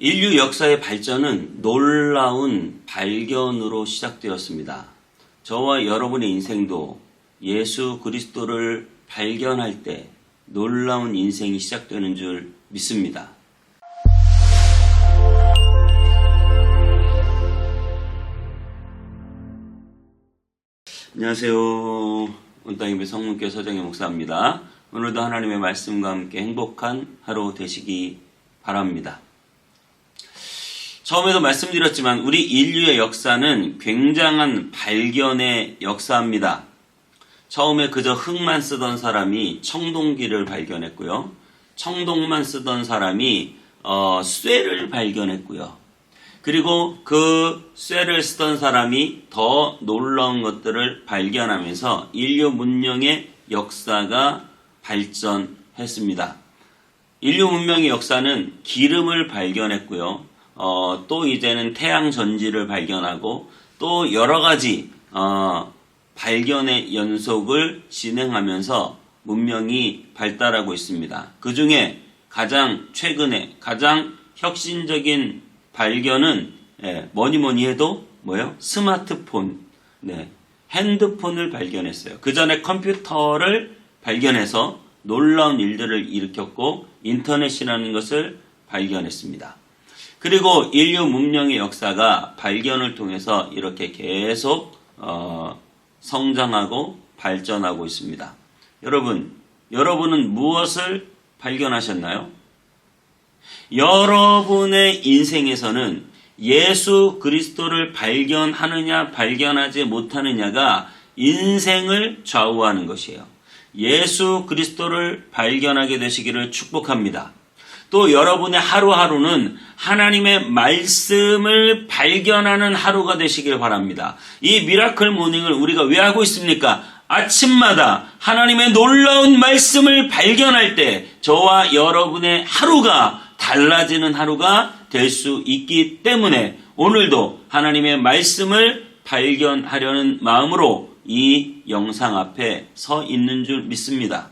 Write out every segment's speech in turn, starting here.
인류 역사의 발전은 놀라운 발견으로 시작되었습니다. 저와 여러분의 인생도 예수 그리스도를 발견할 때 놀라운 인생이 시작되는 줄 믿습니다. 안녕하세요. 온땅예배 성문교회 서정희 목사입니다. 오늘도 하나님의 말씀과 함께 행복한 하루 되시기 바랍니다. 처음에도 말씀드렸지만 우리 인류의 역사는 굉장한 발견의 역사입니다. 처음에 그저 흙만 쓰던 사람이 청동기를 발견했고요. 청동만 쓰던 사람이 쇠를 발견했고요. 그리고 그 쇠를 쓰던 사람이 더 놀라운 것들을 발견하면서 인류 문명의 역사가 발전했습니다. 인류 문명의 역사는 기름을 발견했고요. 또 이제는 태양 전지를 발견하고 또 여러 가지 발견의 연속을 진행하면서 문명이 발달하고 있습니다. 그 중에 가장 최근에 가장 혁신적인 발견은 뭐니 해도 뭐예요? 스마트폰, 핸드폰을 발견했어요. 그 전에 컴퓨터를 발견해서 놀라운 일들을 일으켰고 인터넷이라는 것을 발견했습니다. 그리고 인류 문명의 역사가 발견을 통해서 이렇게 계속 성장하고 발전하고 있습니다. 여러분은 무엇을 발견하셨나요? 여러분의 인생에서는 예수 그리스도를 발견하느냐 발견하지 못하느냐가 인생을 좌우하는 것이에요. 예수 그리스도를 발견하게 되시기를 축복합니다. 또 여러분의 하루하루는 하나님의 말씀을 발견하는 하루가 되시길 바랍니다. 이 미라클 모닝을 우리가 왜 하고 있습니까? 아침마다 하나님의 놀라운 말씀을 발견할 때 저와 여러분의 하루가 달라지는 하루가 될 수 있기 때문에 오늘도 하나님의 말씀을 발견하려는 마음으로 이 영상 앞에 서 있는 줄 믿습니다.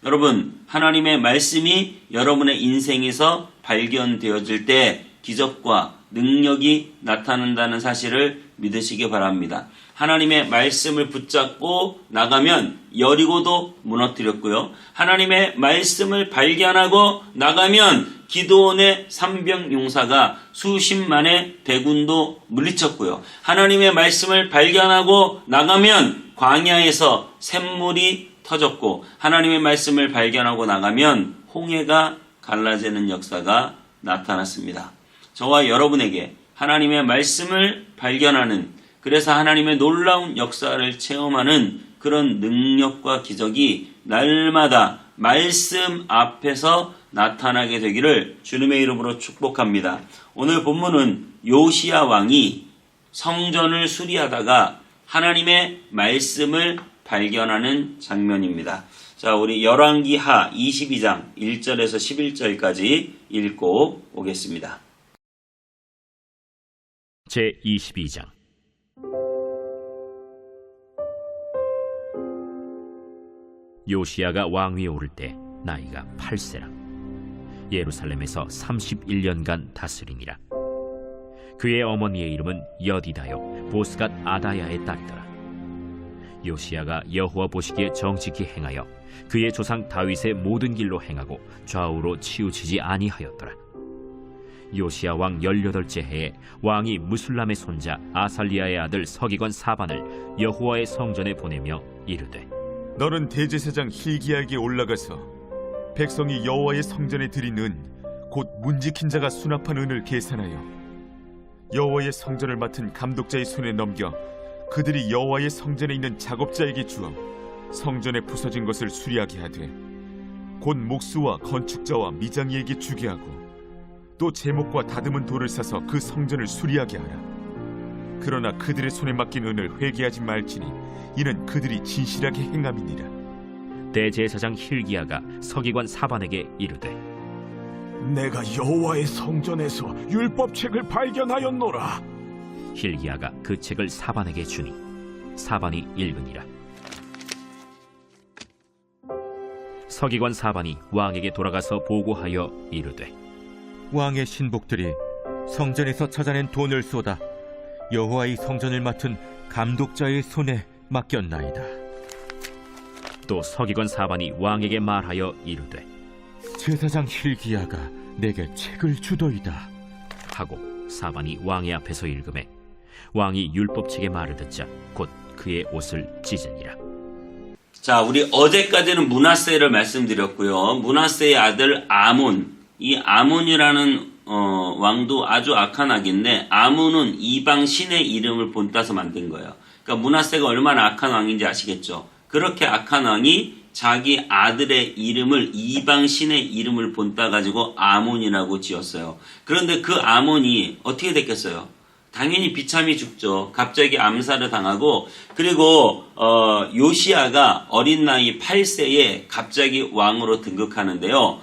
여러분, 하나님의 말씀이 여러분의 인생에서 발견되어질 때 기적과 능력이 나타난다는 사실을 믿으시기 바랍니다. 하나님의 말씀을 붙잡고 나가면 여리고도 무너뜨렸고요. 하나님의 말씀을 발견하고 나가면 기드온의 300 용사가 수십만의 대군도 물리쳤고요. 하나님의 말씀을 발견하고 나가면 광야에서 샘물이 터졌고 하나님의 말씀을 발견하고 나가면 홍해가 갈라지는 역사가 나타났습니다. 저와 여러분에게 하나님의 말씀을 발견하는, 그래서 하나님의 놀라운 역사를 체험하는 그런 능력과 기적이 날마다 말씀 앞에서 나타나게 되기를 주님의 이름으로 축복합니다. 오늘 본문은 요시야 왕이 성전을 수리하다가 하나님의 말씀을 발견하는 장면입니다. 자, 우리 열왕기하 22장 1절에서 11절까지 읽고 오겠습니다. 제22장 요시야가 왕위에 오를 때 나이가 8세라. 예루살렘에서 31년간 다스리니라. 그의 어머니의 이름은 여디다요 보스갓 아다야의 딸이더라. 요시야가 여호와 보시기에 정직히 행하여 그의 조상 다윗의 모든 길로 행하고 좌우로 치우치지 아니하였더라. 요시야 왕 18째 해에 왕이 무술람의 손자 아살리아의 아들 서기관 사반을 여호와의 성전에 보내며 이르되, 너는 대제사장 hil기야에게 올라가서 백성이 여호와의 성전에 드린 은 곧 문지킨 자가 수납한 은을 계산하여 여호와의 성전을 맡은 감독자의 손에 넘겨 그들이 여호와의 성전에 있는 작업자에게 주어 성전에 부서진 것을 수리하게 하되 곧 목수와 건축자와 미장이에게 주게 하고 또 제목과 다듬은 돌을 사서 그 성전을 수리하게 하라. 그러나 그들의 손에 맡긴 은을 회개하지 말지니 이는 그들이 진실하게 행함이니라. 대제사장 hil기야가 서기관 사반에게 이르되, 내가 여호와의 성전에서 율법책을 발견하였노라. hil기야가 그 책을 사반에게 주니 사반이 읽으니라. 서기관 사반이 왕에게 돌아가서 보고하여 이르되, 왕의 신복들이 성전에서 찾아낸 돈을 쏟아 여호와의 성전을 맡은 감독자의 손에 맡겼나이다. 또 서기관 사반이 왕에게 말하여 이르되 제사장 hil기야가 내게 책을 주더이다. 하고 사반이 왕의 앞에서 읽음에 왕이 율법책의 말을 듣자 곧 그의 옷을 찢으니라. 자, 우리 어제까지는 므낫세를 말씀드렸고요. 므낫세의 아들 아몬, 이 아몬이라는 왕도 아주 악한 악인데, 아몬은 이방 신의 이름을 본따서 만든 거예요. 그러니까 므낫세가 얼마나 악한 왕인지 아시겠죠? 그렇게 악한 왕이 자기 아들의 이름을 이방 신의 이름을 본따 가지고 아몬이라고 지었어요. 그런데 그 아몬이 어떻게 됐겠어요? 당연히 비참히 죽죠. 갑자기 암살을 당하고, 그리고 요시야가 어린 나이 8세에 갑자기 왕으로 등극하는데요.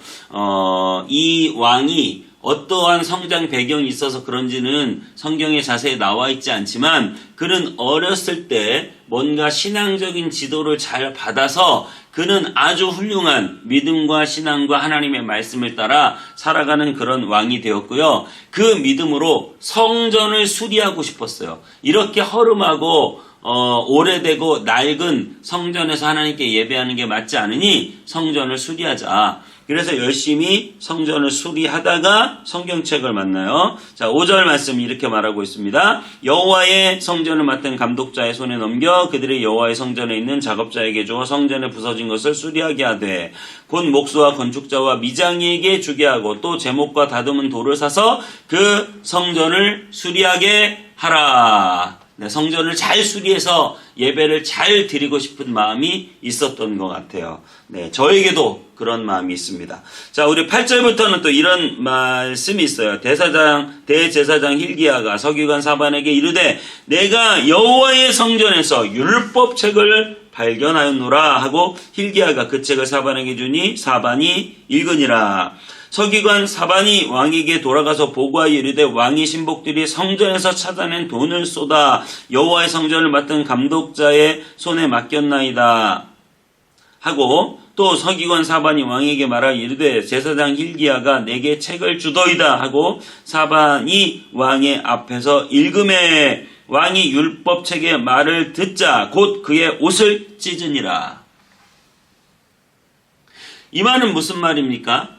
이 왕이 어떠한 성장 배경이 있어서 그런지는 성경에 자세히 나와 있지 않지만, 그는 어렸을 때 뭔가 신앙적인 지도를 잘 받아서 그는 아주 훌륭한 믿음과 신앙과 하나님의 말씀을 따라 살아가는 그런 왕이 되었고요. 그 믿음으로 성전을 수리하고 싶었어요. 이렇게 허름하고 오래되고 낡은 성전에서 하나님께 예배하는 게 맞지 않으니 성전을 수리하자. 그래서 열심히 성전을 수리하다가 성경책을 만나요. 자, 5절 말씀 이렇게 말하고 있습니다. 여호와의 성전을 맡은 감독자의 손에 넘겨 그들이 여호와의 성전에 있는 작업자에게 주어 성전에 부서진 것을 수리하게 하되, 곧 목수와 건축자와 미장이에게 주게 하고 또 제목과 다듬은 돌을 사서 그 성전을 수리하게 하라. 네, 성전을 잘 수리해서 예배를 잘 드리고 싶은 마음이 있었던 것 같아요. 네, 저에게도 그런 마음이 있습니다. 자, 우리 8절부터는 또 이런 말씀이 있어요. 대제사장 hil기야가 서기관 사반에게 이르되 내가 여호와의 성전에서 율법책을 발견하였노라 하고 hil기야가 그 책을 사반에게 주니 사반이 읽으니라. 서기관 사반이 왕에게 돌아가서 보고하여 이르되 왕의 신복들이 성전에서 찾아낸 돈을 쏟아 여호와의 성전을 맡은 감독자의 손에 맡겼나이다 하고, 또 서기관 사반이 왕에게 말하여 이르되 제사장 hil기야가 내게 책을 주더이다 하고 사반이 왕의 앞에서 읽음에 왕이 율법책의 말을 듣자 곧 그의 옷을 찢으니라. 이 말은 무슨 말입니까?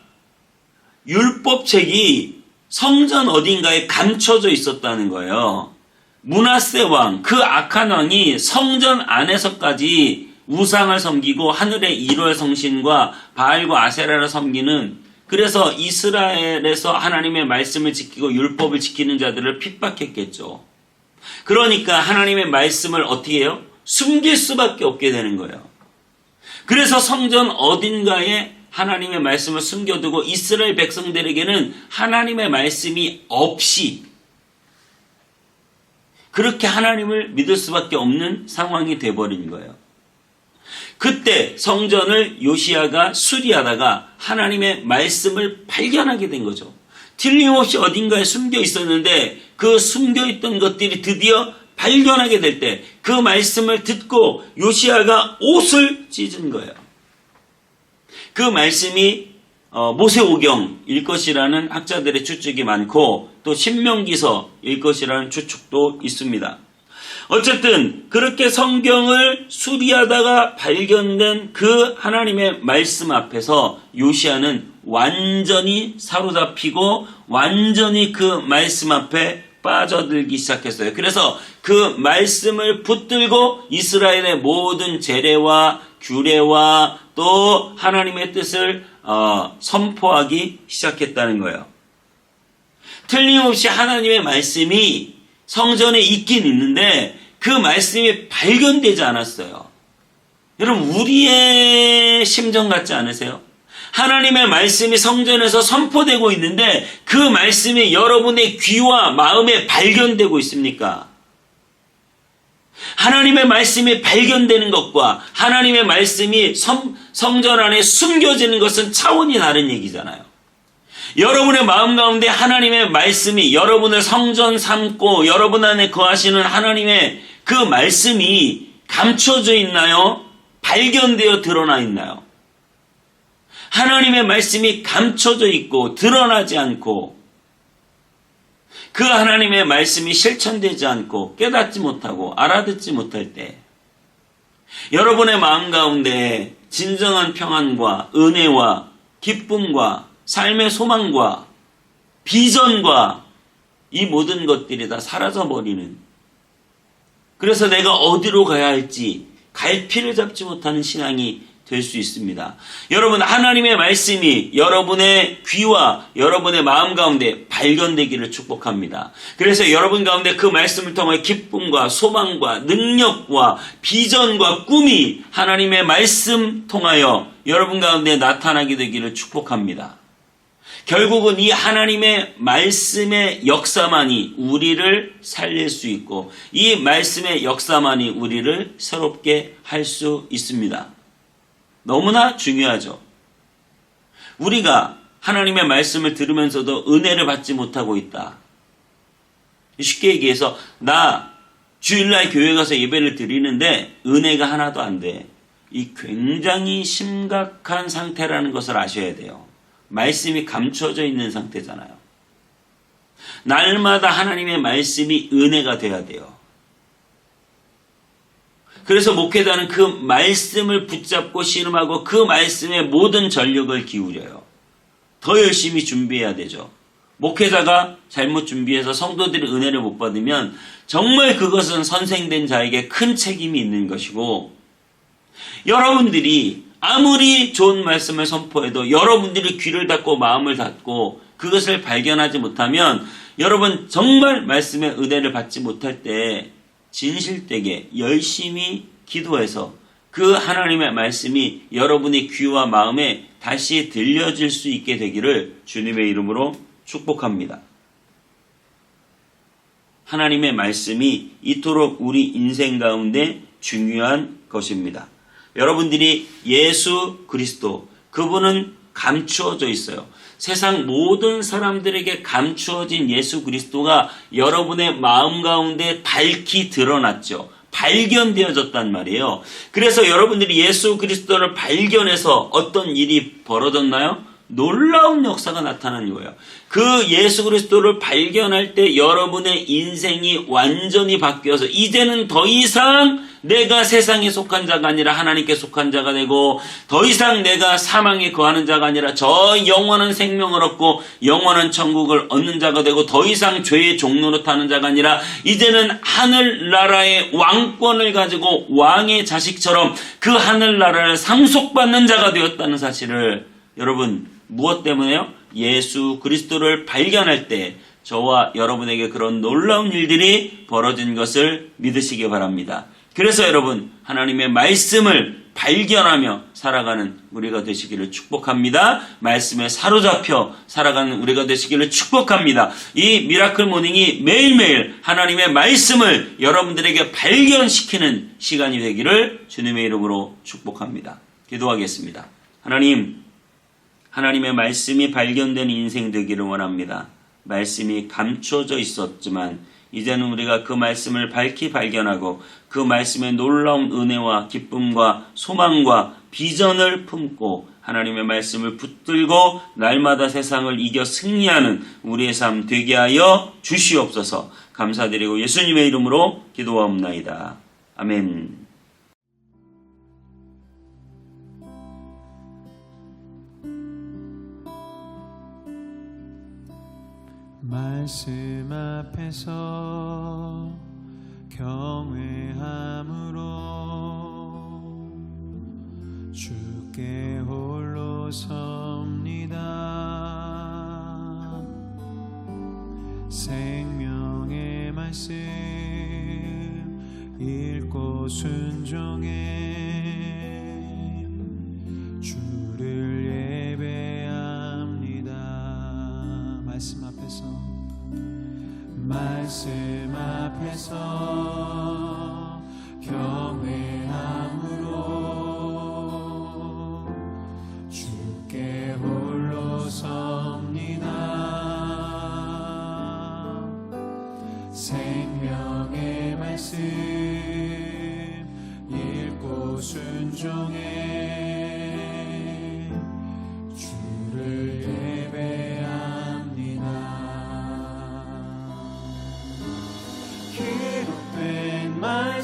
율법책이 성전 어딘가에 감춰져 있었다는 거예요. 므낫세 왕, 그 악한 왕이 성전 안에서까지 우상을 섬기고 하늘의 일월 성신과 바알과 아세라를 섬기는, 그래서 이스라엘에서 하나님의 말씀을 지키고 율법을 지키는 자들을 핍박했겠죠. 그러니까 하나님의 말씀을 어떻게 해요? 숨길 수밖에 없게 되는 거예요. 그래서 성전 어딘가에 하나님의 말씀을 숨겨두고 이스라엘 백성들에게는 하나님의 말씀이 없이 그렇게 하나님을 믿을 수밖에 없는 상황이 돼버린 거예요. 그때 성전을 요시야가 수리하다가 하나님의 말씀을 발견하게 된 거죠. 틀림없이 어딘가에 숨겨 있었는데 그 숨겨 있던 것들이 드디어 발견하게 될 때 그 말씀을 듣고 요시야가 옷을 찢은 거예요. 그 말씀이 모세오경일 것이라는 학자들의 추측이 많고 또 신명기서일 것이라는 추측도 있습니다. 어쨌든 그렇게 성경을 수리하다가 발견된 그 하나님의 말씀 앞에서 요시야는 완전히 사로잡히고 완전히 그 말씀 앞에 빠져들기 시작했어요. 그래서 그 말씀을 붙들고 이스라엘의 모든 제례와 규례와 또 하나님의 뜻을 선포하기 시작했다는 거예요. 틀림없이 하나님의 말씀이 성전에 있긴 있는데 그 말씀이 발견되지 않았어요. 여러분, 우리의 심정 같지 않으세요? 하나님의 말씀이 성전에서 선포되고 있는데 그 말씀이 여러분의 귀와 마음에 발견되고 있습니까? 하나님의 말씀이 발견되는 것과 하나님의 말씀이 성전 안에 숨겨지는 것은 차원이 다른 얘기잖아요. 여러분의 마음 가운데 하나님의 말씀이 여러분을 성전 삼고 여러분 안에 거하시는 하나님의 그 말씀이 감춰져 있나요? 발견되어 드러나 있나요? 하나님의 말씀이 감춰져 있고 드러나지 않고 그 하나님의 말씀이 실천되지 않고 깨닫지 못하고 알아듣지 못할 때 여러분의 마음 가운데 진정한 평안과 은혜와 기쁨과 삶의 소망과 비전과 이 모든 것들이 다 사라져버리는, 그래서 내가 어디로 가야 할지 갈피를 잡지 못하는 신앙이 될 수 있습니다. 여러분, 하나님의 말씀이 여러분의 귀와 여러분의 마음 가운데 발견되기를 축복합니다. 그래서 여러분 가운데 그 말씀을 통해 기쁨과 소망과 능력과 비전과 꿈이 하나님의 말씀 통하여 여러분 가운데 나타나게 되기를 축복합니다. 결국은 이 하나님의 말씀의 역사만이 우리를 살릴 수 있고 이 말씀의 역사만이 우리를 새롭게 할 수 있습니다. 너무나 중요하죠. 우리가 하나님의 말씀을 들으면서도 은혜를 받지 못하고 있다. 쉽게 얘기해서 나 주일날 교회 가서 예배를 드리는데 은혜가 하나도 안 돼. 이 굉장히 심각한 상태라는 것을 아셔야 돼요. 말씀이 감춰져 있는 상태잖아요. 날마다 하나님의 말씀이 은혜가 돼야 돼요. 그래서 목회자는 그 말씀을 붙잡고 씨름하고 그 말씀에 모든 전력을 기울여요. 더 열심히 준비해야 되죠. 목회자가 잘못 준비해서 성도들이 은혜를 못 받으면 정말 그것은 선생된 자에게 큰 책임이 있는 것이고, 여러분들이 아무리 좋은 말씀을 선포해도 여러분들이 귀를 닫고 마음을 닫고 그것을 발견하지 못하면 여러분 정말 말씀의 은혜를 받지 못할 때 진실되게 열심히 기도해서 그 하나님의 말씀이 여러분의 귀와 마음에 다시 들려질 수 있게 되기를 주님의 이름으로 축복합니다. 하나님의 말씀이 이토록 우리 인생 가운데 중요한 것입니다. 여러분들이 예수 그리스도, 그분은 감추어져 있어요. 세상 모든 사람들에게 감추어진 예수 그리스도가 여러분의 마음 가운데 밝히 드러났죠. 발견되어졌단 말이에요. 그래서 여러분들이 예수 그리스도를 발견해서 어떤 일이 벌어졌나요? 놀라운 역사가 나타나는 거예요. 그 예수 그리스도를 발견할 때 여러분의 인생이 완전히 바뀌어서 이제는 더 이상 내가 세상에 속한 자가 아니라 하나님께 속한 자가 되고, 더 이상 내가 사망에 거하는 자가 아니라 저 영원한 생명을 얻고 영원한 천국을 얻는 자가 되고, 더 이상 죄의 종로로 타는 자가 아니라 이제는 하늘나라의 왕권을 가지고 왕의 자식처럼 그 하늘나라를 상속받는 자가 되었다는 사실을, 여러분 무엇 때문에요? 예수 그리스도를 발견할 때 저와 여러분에게 그런 놀라운 일들이 벌어진 것을 믿으시기 바랍니다. 그래서 여러분, 하나님의 말씀을 발견하며 살아가는 우리가 되시기를 축복합니다. 말씀에 사로잡혀 살아가는 우리가 되시기를 축복합니다. 이 미라클 모닝이 매일매일 하나님의 말씀을 여러분들에게 발견시키는 시간이 되기를 주님의 이름으로 축복합니다. 기도하겠습니다. 하나님, 하나님의 말씀이 발견된 인생 되기를 원합니다. 말씀이 감춰져 있었지만 이제는 우리가 그 말씀을 밝히 발견하고 그 말씀의 놀라운 은혜와 기쁨과 소망과 비전을 품고 하나님의 말씀을 붙들고 날마다 세상을 이겨 승리하는 우리의 삶 되게 하여 주시옵소서. 감사드리고 예수님의 이름으로 기도하옵나이다. 아멘. 말씀 앞에서 경외함으로 주께 홀로 섭니다. 생명의 말씀 읽고 순종해 주를 예배합니다. 말씀 앞에서 경외함으로 주께 홀로 섭니다. 생명의 말씀 읽고 순종해 주를 예배합니다.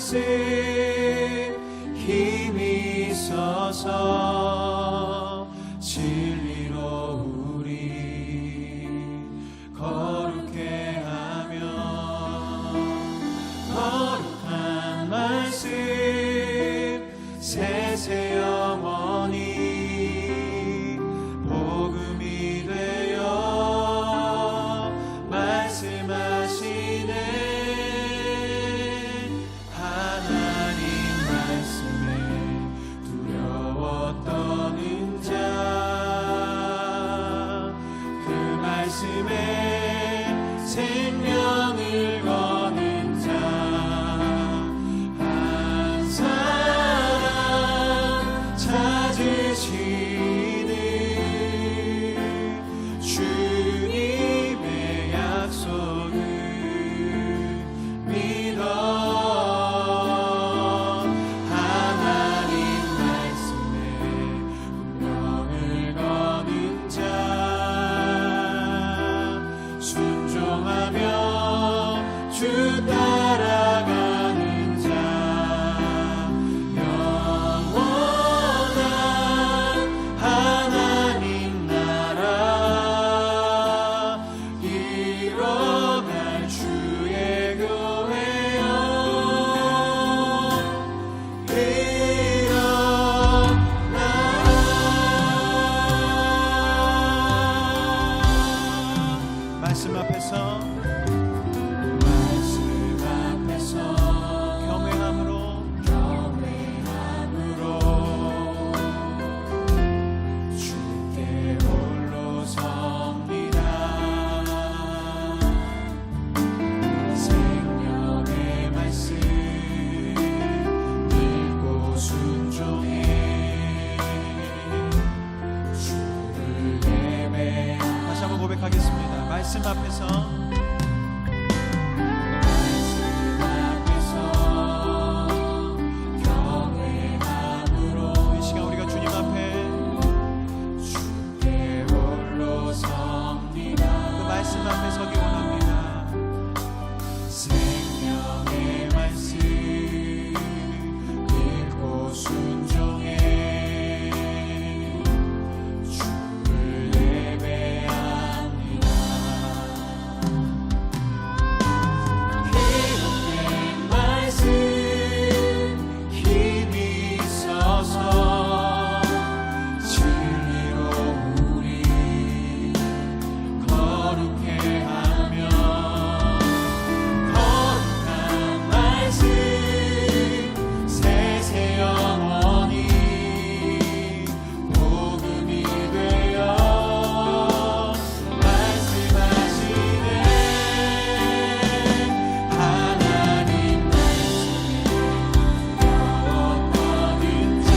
말씀 힘이 있어서 진리로 우리 거룩해 하며 거룩한 말씀 세세 영원히 복음이 되어 말씀하시네 하나님 말씀에 두려워 떠는 자 그 말씀에 생명을 거는 자 한 사람 찾으시는 주님의 약속을 믿어 하나님 말씀에 운명을 거는 자 순종하며 주 따라가는 자 영원한 하나님 나라 이뤄갈 주의 교회여 일어나 말씀 앞에서 경외함으로 주께 홀로 섭니다 생명의 말씀 읽고 순종해 주를 예배 다시 한번 고백하겠습니다. 말씀 앞에서 경외함으로 이 시간 우리가 주님 앞에 주께 홀로 섭니다. 그 말씀 앞에 서기 원합니다. 생명의 말씀 읽고 순종해 주를 예배합니다. 기록된 말씀 힘이 있어서 진리로 우리 거룩해 하며 거룩한 말씀 세세 영원히 복음이 되어 말씀하시네 하나님 말씀에 두려워 떠는 자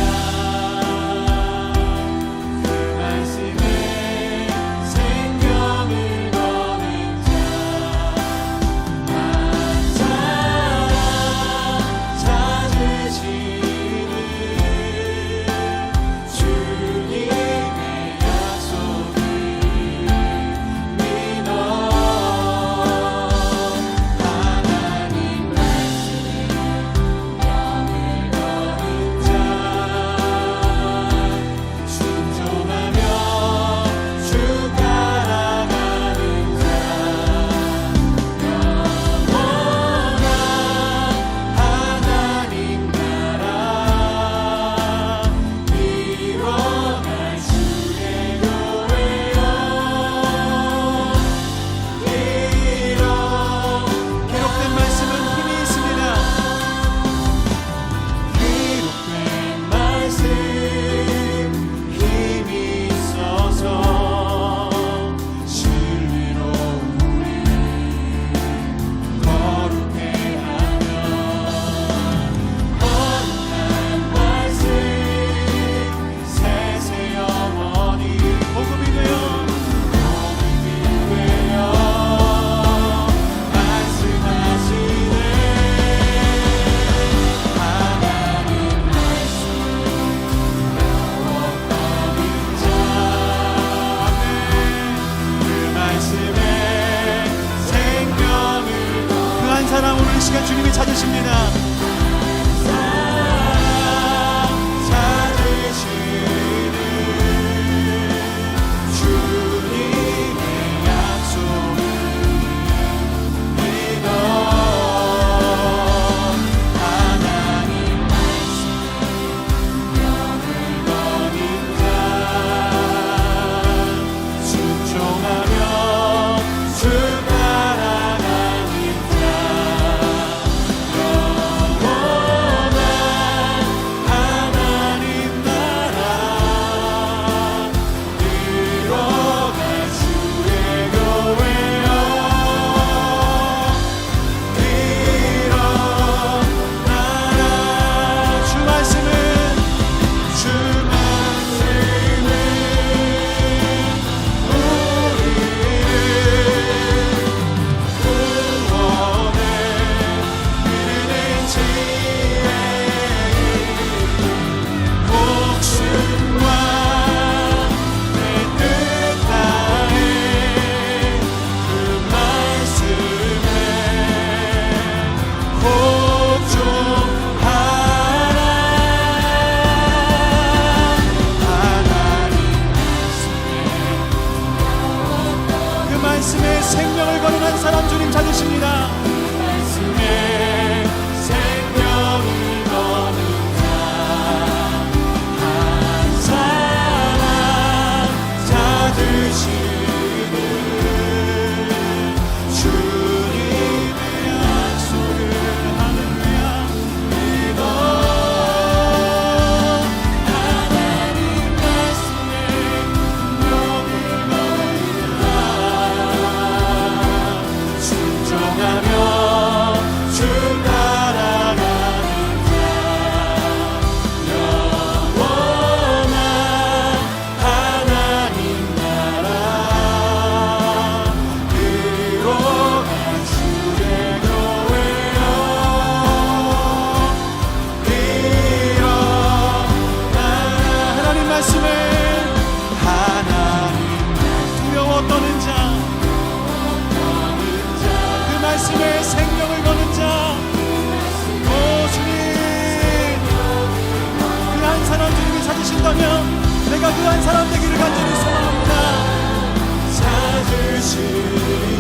그 말씀에 생명을 거는 자 한 사람 찾으시는 주님의 약속을 믿어 하나님 말씀에 영을 거는 자 순종하며 주 따라가는 자 영원한 하나님 나라 이뤄갈 주의 교회여 기록된 말씀은 힘이 있습니다. 기록된 말씀 힘이 있어서 진리로 우리 거룩해 하며 거룩한 말씀 세세 영원히 복음이 되어 말씀하시네 하나님 말씀 두려워 떠는 자 그 말씀에 생명을 그 한 사람 오늘 이 시간 주님이 찾으십니다. 찾으십니다. 말씀에 생명을 거는 자 한 사람 찾으시는 주님의 약속을 할렐루야 믿어. 하나님 말씀에 능력을 거두라. 순종하며 주 따라가는 자 영원한 하나님 나라 그로가 주의 교회여 일어나라. 하나님 말씀에 하나님 두려워 떠는 자 그 말씀에 생명을 거는 자, 오 주님, 그 한 사람 주님이 찾으신다면 내가 그 한 사람 되기를 간절히 소망합니다. 찾으시리